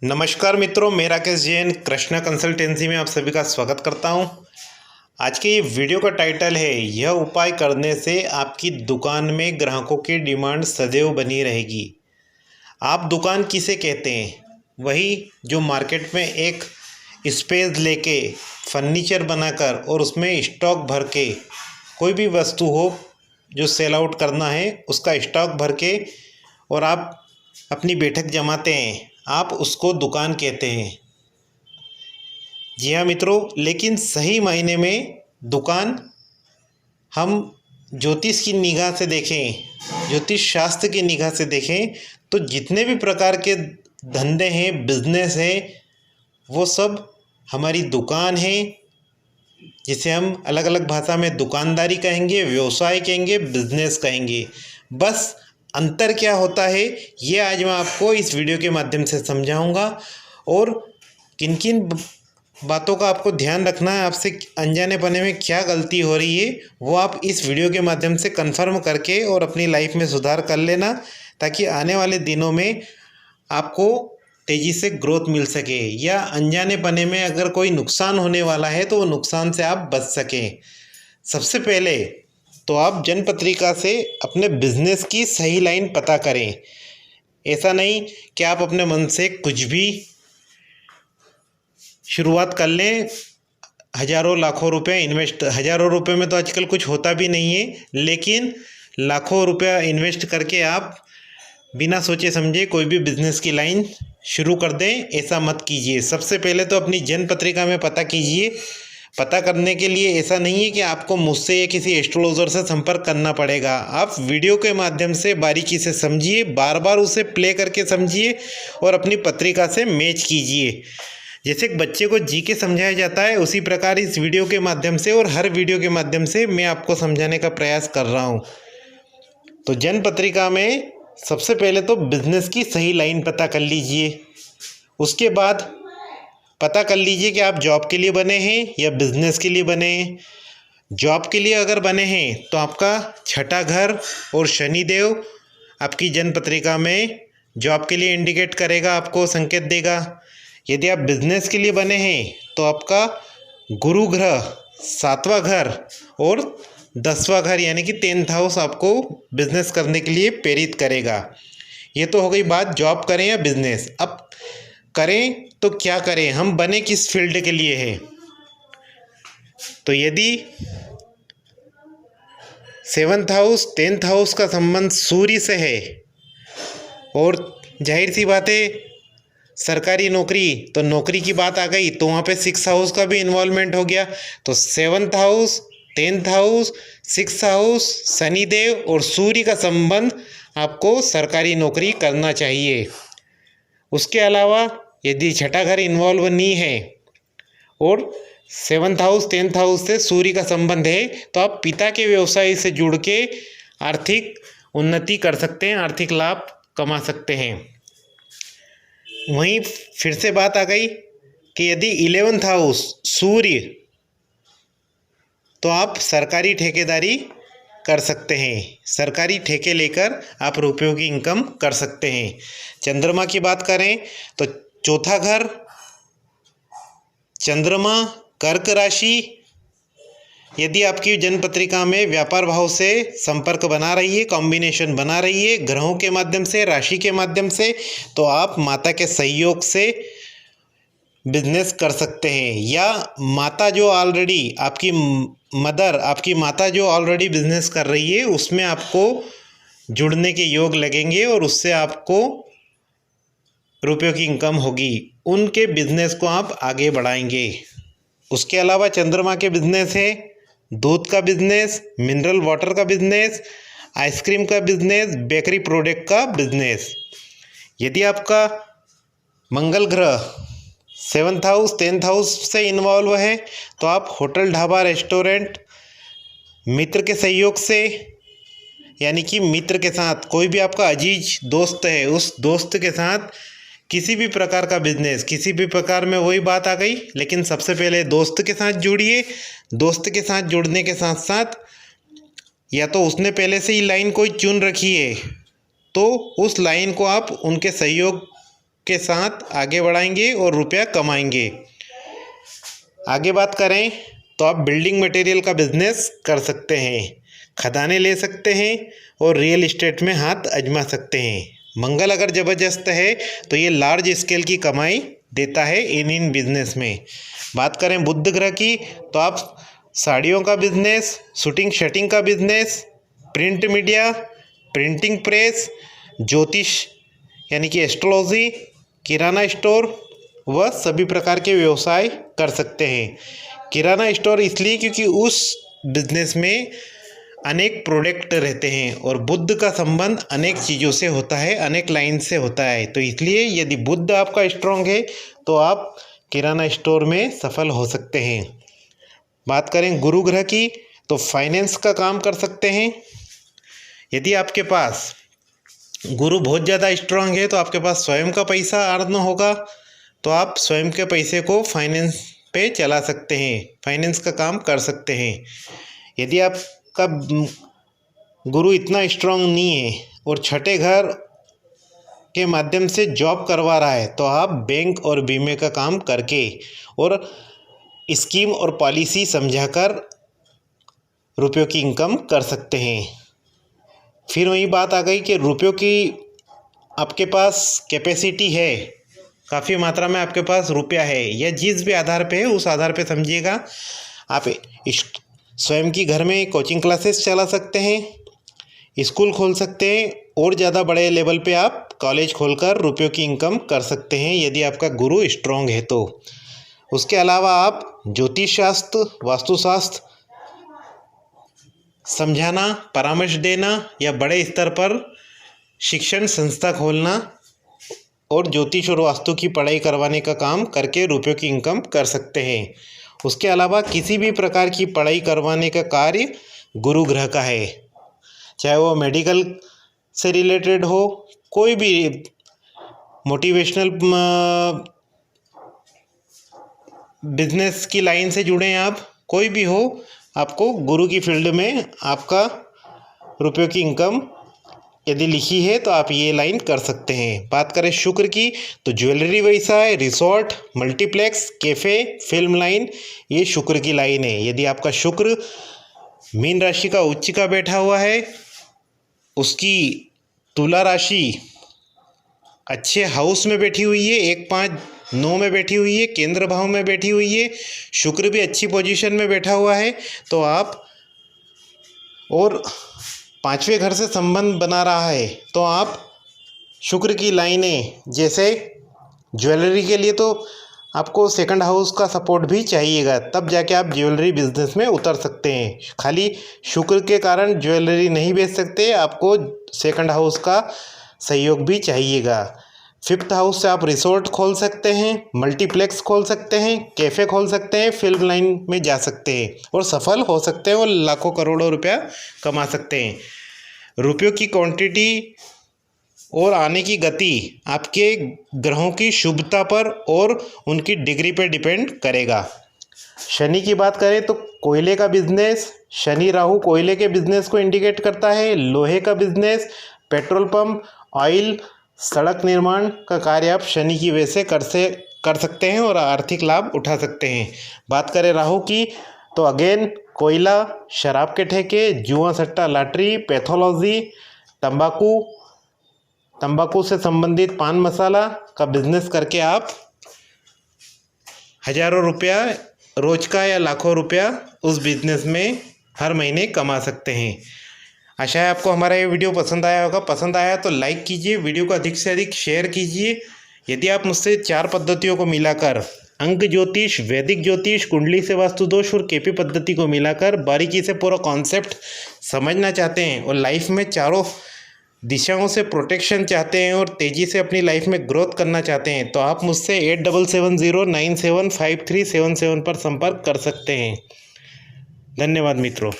नमस्कार मित्रों, मैं राकेश जैन कृष्णा कंसल्टेंसी में आप सभी का स्वागत करता हूं। आज के ये वीडियो का टाइटल है, यह उपाय करने से आपकी दुकान में ग्राहकों की डिमांड सदैव बनी रहेगी। आप दुकान किसे कहते हैं? वही जो मार्केट में एक स्पेस लेके फर्नीचर बनाकर और उसमें स्टॉक भर के कोई भी वस्तु हो जो सेल आउट करना है उसका स्टॉक भर के और आप अपनी बैठक जमाते हैं, आप उसको दुकान कहते हैं। जी हाँ मित्रों, लेकिन सही मायने में दुकान हम ज्योतिष की निगाह से देखें, ज्योतिष शास्त्र की निगाह से देखें तो जितने भी प्रकार के धंधे हैं, बिजनेस हैं, वो सब हमारी दुकान है, जिसे हम अलग अलग भाषा में दुकानदारी कहेंगे, व्यवसाय कहेंगे, बिजनेस कहेंगे। बस अंतर क्या होता है ये आज मैं आपको इस वीडियो के माध्यम से समझाऊंगा और किन किन बातों का आपको ध्यान रखना है, आपसे अनजाने पने में क्या गलती हो रही है वो आप इस वीडियो के माध्यम से कंफर्म करके और अपनी लाइफ में सुधार कर लेना, ताकि आने वाले दिनों में आपको तेज़ी से ग्रोथ मिल सके, या अनजाने पने में अगर कोई नुकसान होने वाला है तो वो नुकसान से आप बच सकें। सबसे पहले तो आप जनपत्रिका से अपने बिजनेस की सही लाइन पता करें। ऐसा नहीं कि आप अपने मन से कुछ भी शुरुआत कर लें, हज़ारों लाखों रुपए इन्वेस्ट, हज़ारों रुपए में तो आजकल कुछ होता भी नहीं है, लेकिन लाखों रुपया इन्वेस्ट करके आप बिना सोचे समझे कोई भी बिजनेस की लाइन शुरू कर दें, ऐसा मत कीजिए। सबसे पहले तो अपनी जनपत्रिका में पता कीजिए। पता करने के लिए ऐसा नहीं है कि आपको मुझसे या किसी एस्ट्रोलॉजर से संपर्क करना पड़ेगा। आप वीडियो के माध्यम से बारीकी से समझिए, बार बार उसे प्ले करके समझिए और अपनी पत्रिका से मैच कीजिए। जैसे एक बच्चे को जी के समझाया जाता है, उसी प्रकार इस वीडियो के माध्यम से और हर वीडियो के माध्यम से मैं आपको समझाने का प्रयास कर रहा हूँ। तो जनपत्रिका में सबसे पहले तो बिजनेस की सही लाइन पता कर लीजिए। उसके बाद पता कर लीजिए कि आप जॉब के लिए बने हैं या बिजनेस के लिए बने हैं। जॉब के लिए अगर बने हैं तो आपका छठा घर और शनिदेव आपकी जनपत्रिका में जॉब के लिए इंडिकेट करेगा, आपको संकेत देगा। यदि आप बिजनेस के लिए बने हैं तो आपका गुरु ग्रह 7वां घर और 10वां घर यानी कि 10th हाउस आपको बिजनेस करने के लिए प्रेरित करेगा। ये तो हो गई बात जॉब करें या बिजनेस। अब करें तो क्या करें, हम बने किस फील्ड के लिए है। तो यदि 7th हाउस 10th हाउस का संबंध सूर्य से है और जाहिर सी बात है सरकारी नौकरी, तो नौकरी की बात आ गई तो वहाँ पे 6th हाउस का भी इन्वॉल्वमेंट हो गया। तो 7th house 10th house 6th house Shanidev और सूर्य का संबंध आपको सरकारी नौकरी करना चाहिए। उसके अलावा यदि छठा घर इन्वॉल्व नहीं है और 7th हाउस 10th हाउस से सूर्य का संबंध है तो आप पिता के व्यवसाय से जुड़ के आर्थिक उन्नति कर सकते हैं, आर्थिक लाभ कमा सकते हैं। वहीं फिर से बात आ गई कि यदि 11th हाउस सूर्य, तो आप सरकारी ठेकेदारी कर सकते हैं, सरकारी ठेके लेकर आप रुपयों की इनकम कर सकते हैं। चंद्रमा की बात करें तो चौथा घर चंद्रमा कर्क राशि, यदि आपकी जनपत्रिका में व्यापार भाव से संपर्क बना रही है, कॉम्बिनेशन बना रही है ग्रहों के माध्यम से, राशि के माध्यम से, तो आप माता के सहयोग से बिजनेस कर सकते हैं। या माता जो ऑलरेडी आपकी मदर, आपकी माता जो ऑलरेडी बिजनेस कर रही है उसमें आपको जुड़ने के योग लगेंगे और उससे आपको रुपयों की इनकम होगी, उनके बिजनेस को आप आगे बढ़ाएंगे। उसके अलावा चंद्रमा के बिजनेस है दूध का बिजनेस, मिनरल वाटर का बिजनेस, आइसक्रीम का बिजनेस, बेकरी प्रोडक्ट का बिजनेस। यदि आपका मंगल ग्रह 7th हाउस 10th हाउस से इन्वॉल्व है तो आप होटल, ढाबा, रेस्टोरेंट मित्र के सहयोग से, यानी कि मित्र के साथ, कोई भी आपका अजीज दोस्त है उस दोस्त के साथ किसी भी प्रकार का बिजनेस, किसी भी प्रकार में, वही बात आ गई, लेकिन सबसे पहले दोस्त के साथ जुड़िए। दोस्त के साथ जुड़ने के साथ साथ या तो उसने पहले से ही लाइन कोई चुन रखी है तो उस लाइन को आप उनके सहयोग के साथ आगे बढ़ाएंगे और रुपया कमाएंगे। आगे बात करें तो आप बिल्डिंग मटेरियल का बिजनेस कर सकते हैं, खदानें ले सकते हैं और रियल एस्टेट में हाथ आजमा सकते हैं। मंगल अगर ज़बरदस्त है तो ये लार्ज स्केल की कमाई देता है इन बिजनेस में। बात करें बुध ग्रह की तो आप साड़ियों का बिजनेस, शूटिंग शटिंग का business, print media, printing press, ज्योतिष यानी कि एस्ट्रोलॉजी, किराना स्टोर व सभी प्रकार के व्यवसाय कर सकते हैं। किराना स्टोर इसलिए क्योंकि उस बिजनेस में अनेक प्रोडक्ट रहते हैं और बुध का संबंध अनेक चीज़ों से होता है, अनेक लाइन से होता है, तो इसलिए यदि बुध आपका स्ट्रांग है तो आप किराना स्टोर में सफल हो सकते हैं। बात करें गुरु ग्रह की तो फाइनेंस का काम कर सकते हैं। यदि आपके पास गुरु बहुत ज़्यादा स्ट्रांग है तो आपके पास स्वयं का पैसा अर्न होगा, तो आप स्वयं के पैसे को फाइनेंस पे चला सकते हैं, फाइनेंस का काम कर सकते हैं। यदि आपका गुरु इतना स्ट्रांग नहीं है और छठे घर के माध्यम से जॉब करवा रहा है तो आप बैंक और बीमे का काम करके और स्कीम और पॉलिसी समझाकर रुपयों की इनकम कर सकते हैं। फिर वही बात आ गई कि रुपयों की आपके पास कैपेसिटी है, काफ़ी मात्रा में आपके पास रुपया है, या जिस भी आधार पे है उस आधार पे समझिएगा आप स्वयं की घर में कोचिंग क्लासेस चला सकते हैं, स्कूल खोल सकते हैं और ज़्यादा बड़े लेवल पे आप कॉलेज खोलकर रुपयों की इनकम कर सकते हैं यदि आपका गुरु स्ट्रांग है तो। उसके अलावा आप ज्योतिष शास्त्र, वास्तुशास्त्र समझाना, परामर्श देना या बड़े स्तर पर शिक्षण संस्था खोलना और ज्योतिष और वास्तु की पढ़ाई करवाने का काम करके रुपयों की इनकम कर सकते हैं। उसके अलावा किसी भी प्रकार की पढ़ाई करवाने का कार्य गुरु ग्रह का है, चाहे वो मेडिकल से रिलेटेड हो, कोई भी मोटिवेशनल बिजनेस की लाइन से जुड़े हैं आप, कोई भी हो, आपको गुरु की फील्ड में आपका रुपयों की इनकम यदि लिखी है तो आप ये लाइन कर सकते हैं। बात करें शुक्र की तो ज्वेलरी व्यवसाय, resort, multiplex, cafe, film line, ये शुक्र की लाइन है। यदि आपका शुक्र मीन राशि का उच्च का बैठा हुआ है, उसकी तुला राशि अच्छे हाउस में बैठी हुई है, 1, 5, 9 में बैठी हुई है, केंद्र भाव में बैठी हुई है, शुक्र भी अच्छी पोजीशन में बैठा हुआ है, तो आप और 5वें घर से संबंध बना रहा है तो आप शुक्र की लाइनें, जैसे ज्वेलरी के लिए तो आपको सेकंड हाउस का सपोर्ट भी चाहिएगा, तब जाके आप ज्वेलरी बिजनेस में उतर सकते हैं। खाली शुक्र के कारण ज्वेलरी नहीं बेच सकते, आपको सेकंड हाउस का सहयोग भी चाहिएगा। 5th हाउस से आप रिसोर्ट खोल सकते हैं, मल्टीप्लेक्स खोल सकते हैं, कैफ़े खोल सकते हैं, फिल्म लाइन में जा सकते हैं और सफल हो सकते हैं और लाखों करोड़ों रुपया कमा सकते हैं। रुपयों की क्वांटिटी और आने की गति आपके ग्रहों की शुभता पर और उनकी डिग्री पर डिपेंड करेगा। शनि की बात करें तो कोयले का बिजनेस, शनि राहु कोयले के बिजनेस को इंडिकेट करता है। लोहे का बिजनेस, पेट्रोल पंप, ऑयल, सड़क निर्माण का कार्य आप शनि की वजह से कर सकते हैं और आर्थिक लाभ उठा सकते हैं। बात करें राहु की तो अगेन कोयला, शराब के ठेके, जुआ सट्टा लॉटरी, पैथोलॉजी, तंबाकू से संबंधित पान मसाला का बिजनेस करके आप हज़ारों रुपया रोज का या लाखों रुपया उस बिजनेस में हर महीने कमा सकते हैं। आशा है आपको हमारा ये वीडियो पसंद आया होगा। पसंद आया तो लाइक कीजिए, वीडियो को अधिक से अधिक शेयर कीजिए। यदि आप मुझसे 4 पद्धतियों को मिलाकर अंक ज्योतिष, वैदिक ज्योतिष, कुंडली से वास्तु दोष और केपी पद्धति को मिलाकर बारीकी से पूरा कॉन्सेप्ट समझना चाहते हैं और लाइफ में चारों दिशाओं से प्रोटेक्शन चाहते हैं और तेज़ी से अपनी लाइफ में ग्रोथ करना चाहते हैं तो आप मुझसे 8770975377 पर संपर्क कर सकते हैं। धन्यवाद मित्रों।